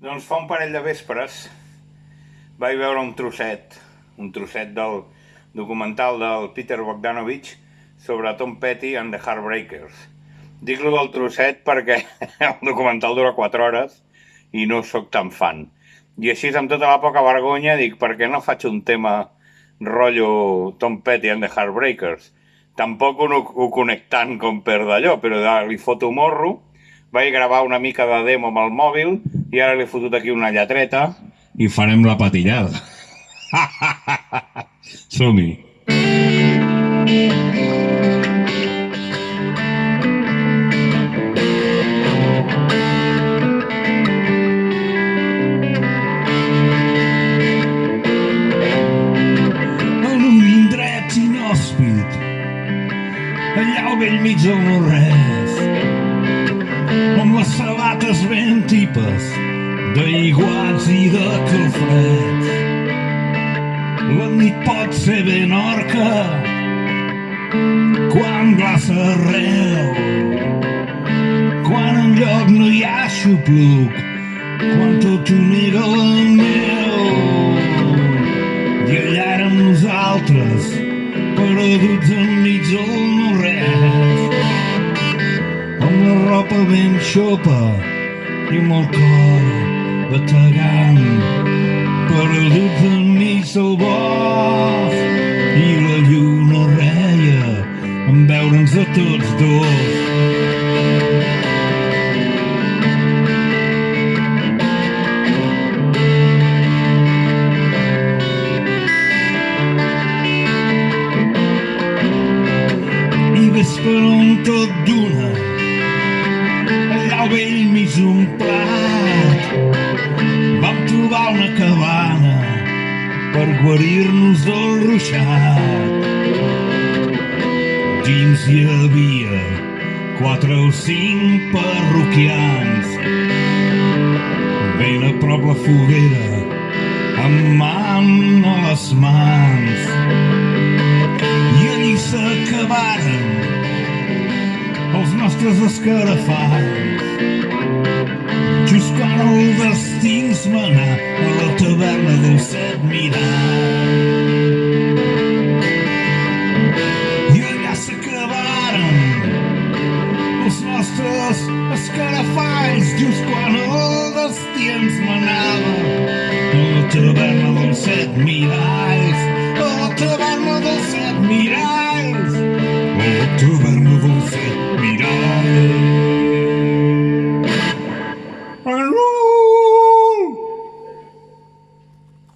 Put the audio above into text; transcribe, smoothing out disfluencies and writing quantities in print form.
Doncs fa un parell de vespres vaig veure un trosset del documental del Peter Bogdanovich sobre Tom Petty and the Heartbreakers. Dic-lo del trosset perquè el documental dura 4 hores i no sóc tan fan. I així, amb tota la poca vergonya, dic, per què no faig un tema rotllo Tom Petty and the Heartbreakers? Tampoc ho connectant com per d'allò, però li foto morro. Vaig gravar una mica de demo amb el mòbil i ara li he fotut aquí una lletreta i farem la patillada. Som-hi. En un indret inhòspit, allà al vell mig del no-res, amb les sabates ben tipes d'aiguats i de calfreds. La nit pot ser ben orca quan glaça arreu, quan enlloc no hi ha xupluc, quan tot ho nega la neu. I allà érem nosaltres, perduts enmig del no-res, amb la ropa ben xopa i amb el cor bategant, perduts enmig del bosc i la lluna reia en veure'ns a tots dos. I ves per on tot d'una, allà al vell mig d'un plat, vam trobar una cabana per guarir-nos del ruixat. Dins hi havia 4 o 5 parroquians, ben a prop la foguera, amb man a les mans. I allí s'acabaren els nostres escarafalls, just quan el destí ens manà a la taverna del Set Mirall. I allà s'acabaren els nostres escarafalls, just quan el destí ens manava a la taverna del Set Miralls.